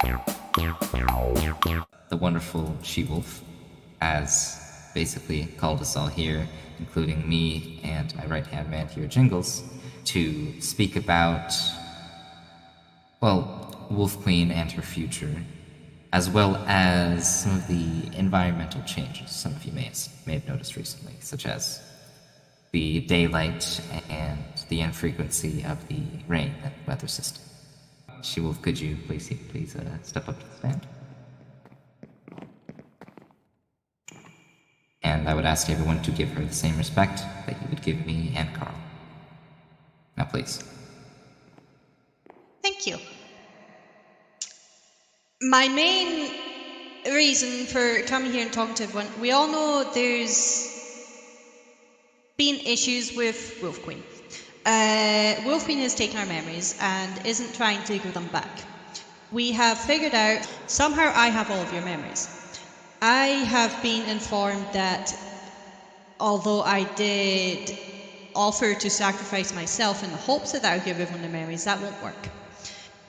The wonderful she-wolf has basically called us all here, including me and my right-hand man here, Jingles, to speak about, well, Wolf Queen and her future, as well as some of the environmental changes some of you may have noticed recently, such as the daylight and the infrequency of the rain and weather system. She-Wolf, could you please step up to the stand? And I would ask everyone to give her the same respect that you would give me and Carl. Now, please. Thank you. My main reason for coming here and talking to everyone, we all know there's been issues with Wolf Queen. Wolf Queen has taken our memories and isn't trying to give them back. We have figured out, somehow I have all of your memories. I have been informed that although I did offer to sacrifice myself in the hopes that I would give everyone the memories, that won't work.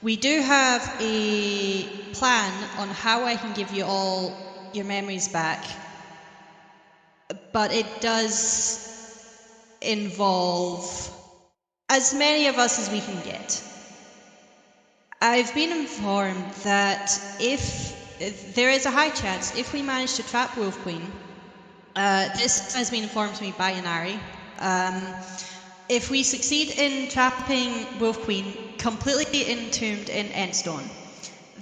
We do have a plan on how I can give you all your memories back, but it does involve as many of us as we can get. I've been informed that if there is a high chance, if we manage to trap Wolf Queen, this has been informed to me by Inari, if we succeed in trapping Wolf Queen completely entombed in Endstone,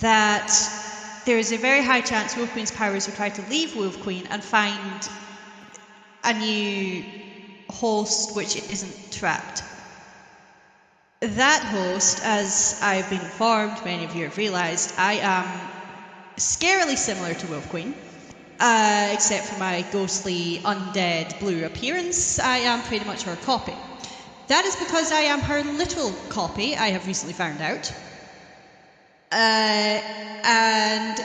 that there is a very high chance Wolf Queen's powers will try to leave Wolf Queen and find a new host which isn't trapped. That host, as I've been informed, many of you have realised, I am scarily similar to Wolf Queen, except for my ghostly undead blue appearance. I am pretty much her copy. That is because I am her literal copy, I have recently found out. And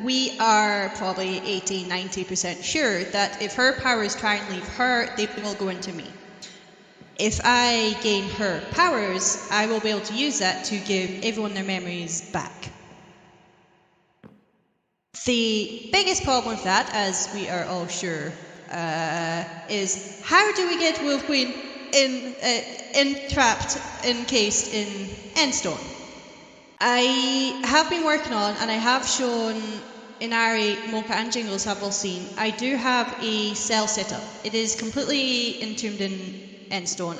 we are probably 80-90% sure that if her powers try and leave her, they will go into me. If I gain her powers, I will be able to use that to give everyone their memories back. The biggest problem with that, as we are all sure, is how do we get Wolf Queen entrapped, encased in Endstone? I have been working on, and I have shown Inari, Mocha and Jingles have all seen, I do have a cell set up. It is completely entombed in Endstone.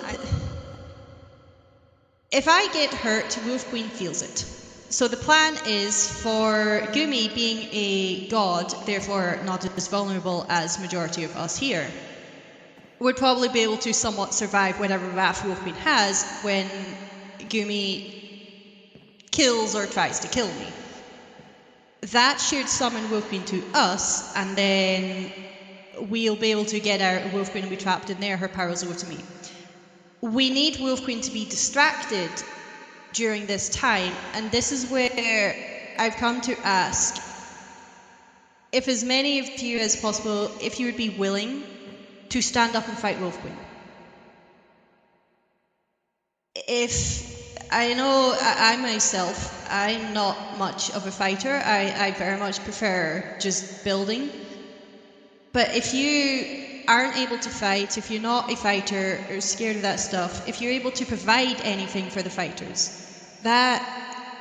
If I get hurt, Wolf Queen feels it. So the plan is for Gumi, being a god, therefore not as vulnerable as majority of us here, would probably be able to somewhat survive whatever wrath Wolf Queen has when Gumi kills or tries to kill me. That should summon Wolf Queen to us, and then we'll be able to get our Wolf Queen and be trapped in there, her powers over to me. We need Wolf Queen to be distracted during this time, and this is where I've come to ask if as many of you as possible, if you would be willing to stand up and fight Wolf Queen. I know I myself, I'm not much of a fighter. I very much prefer just building. But if you aren't able to fight, if you're not a fighter or scared of that stuff, if you're able to provide anything for the fighters, that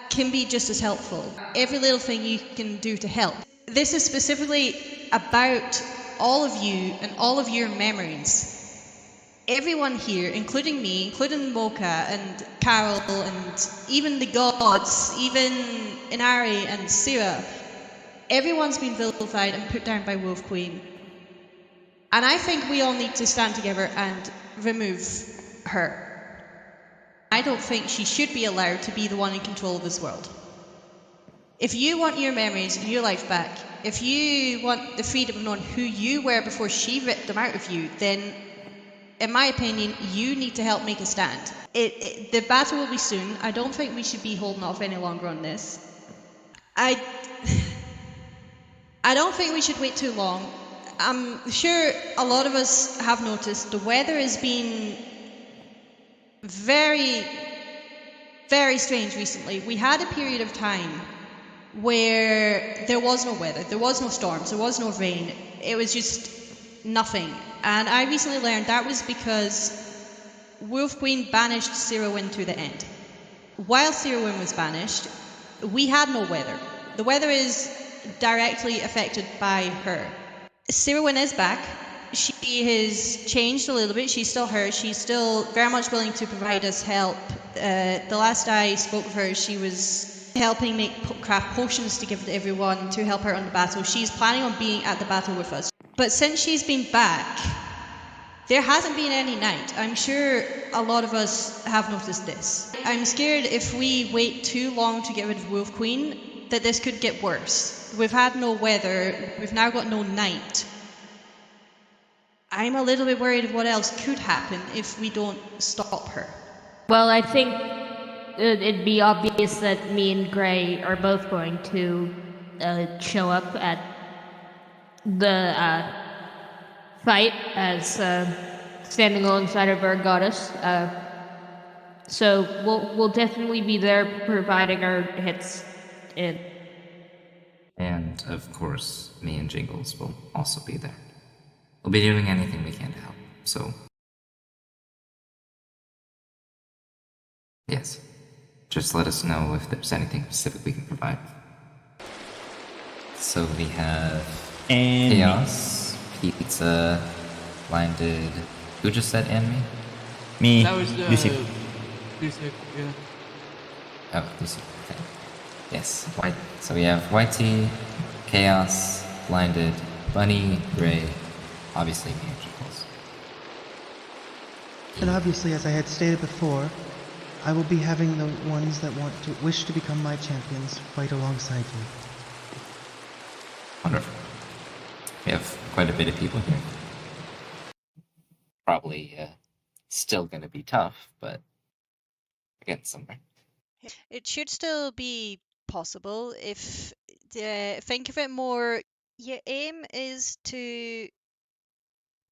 can be just as helpful. Every little thing you can do to help. This is specifically about all of you and all of your memories. Everyone here, including me, including Mocha and Carol and even the gods, even Inari and Sira, everyone's been vilified and put down by Wolf Queen. And I think we all need to stand together and remove her. I don't think she should be allowed to be the one in control of this world. If you want your memories and your life back, if you want the freedom of knowing who you were before she ripped them out of you, then in my opinion, you need to help make a stand. The battle will be soon. I don't think we should be holding off any longer on this. I don't think we should wait too long. I'm sure a lot of us have noticed the weather has been very, very strange recently. We had a period of time where there was no weather, there was no storms, there was no rain. It was just nothing. And I recently learned that was because Wolf Queen banished Cyrowin to the end. While Cyrowin was banished, we had no weather. The weather is directly affected by her. Cyrowin is back. She has changed a little bit. She's still her. She's still very much willing to provide us help. The last I spoke with her, she was helping make craft potions to give to everyone to help her on the battle. She's planning on being at the battle with us. But since she's been back, there hasn't been any night. I'm sure a lot of us have noticed this. I'm scared if we wait too long to get rid of Wolf Queen, that this could get worse. We've had no weather, we've now got no night. I'm a little bit worried of what else could happen if we don't stop her. Well, I think it'd be obvious that me and Gray are both going to show up at the fight as standing alongside of our goddess. So we'll definitely be there providing our hits in. And of course, me and Jingles will also be there. We'll be doing anything we can to help, so... Yes. Just let us know if there's anything specific we can provide. So we have... And Chaos, Pizza, Blinded... Who just said and me? me. That was Lucy. Lucy, yeah. Oh, Lucy. Okay. Yes. So we have Whitey, Chaos, Blinded, Bunny, Gray, obviously me and Jingles. And obviously, as I had stated before, I will be having the ones that wish to become my champions fight alongside you. Wonderful. We have quite a bit of people here. Probably still going to be tough, but we're getting somewhere. It should still be possible if think of it more. Your aim is to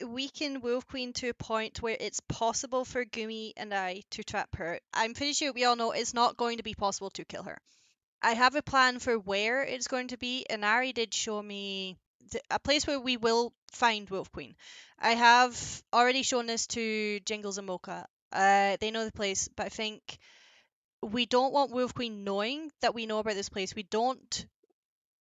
weaken Wolf Queen to a point where it's possible for Gumi and I to trap her. I'm pretty sure we all know it's not going to be possible to kill her. I have a plan for where it's going to be, and Ari did show me a place where we will find Wolf Queen. I have already shown this to Jingles and Mocha. They know the place, but I think we don't want Wolf Queen knowing that we know about this place. We don't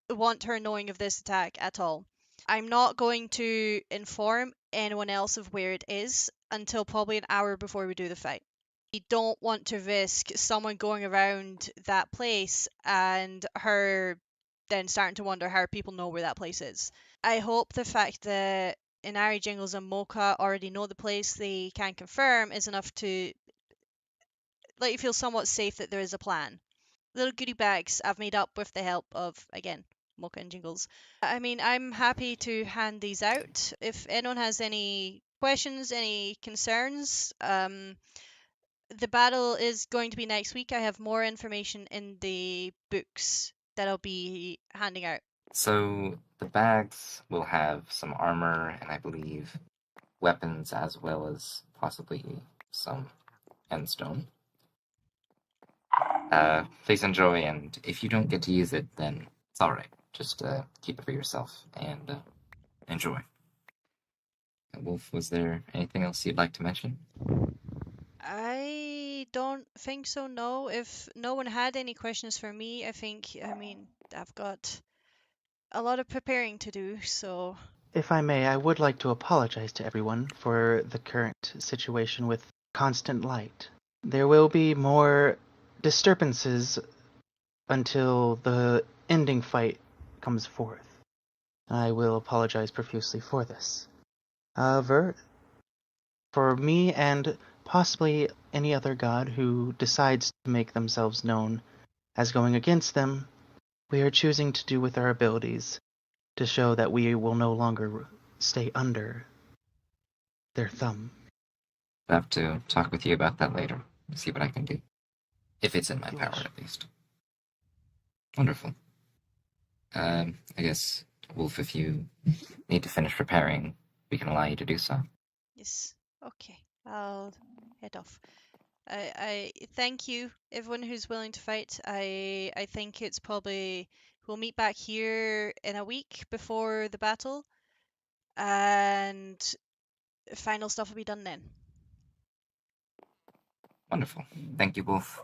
want her knowing of this attack at all. I'm not going to inform anyone else of where it is until probably an hour before we do the fight. We don't want to risk someone going around that place and her then starting to wonder how people know where that place is. I hope the fact that Inari, Jingles, and Mocha already know the place they can confirm is enough to let you feel somewhat safe that there is a plan. Little goodie bags I've made up with the help of, again, Mocha and Jingles. I mean, I'm happy to hand these out. If anyone has any questions, any concerns, the battle is going to be next week. I have more information in the books that I'll be handing out. So the bags will have some armor and I believe weapons as well as possibly some endstone. Please enjoy, and if you don't get to use it, then it's alright. Just keep it for yourself and enjoy. Wolf, was there anything else you'd like to mention? I don't think so, no. If no one had any questions for me, I mean, I've got a lot of preparing to do, so... If I may, I would like to apologize to everyone for the current situation with constant light. There will be more disturbances until the ending fight comes forth. I will apologize profusely for this. However, for me and possibly any other god who decides to make themselves known as going against them, we are choosing to do with our abilities to show that we will no longer stay under their thumb. I'll have to talk with you about that later. See what I can do. If it's in my power, Yes. at least. Wonderful. I guess, Wolf, if you need to finish preparing, we can allow you to do so. Yes, okay, I'll head off. I thank you, everyone who's willing to fight. I think it's probably We'll meet back here in a week before the battle, and final stuff will be done then. Wonderful. Thank you both.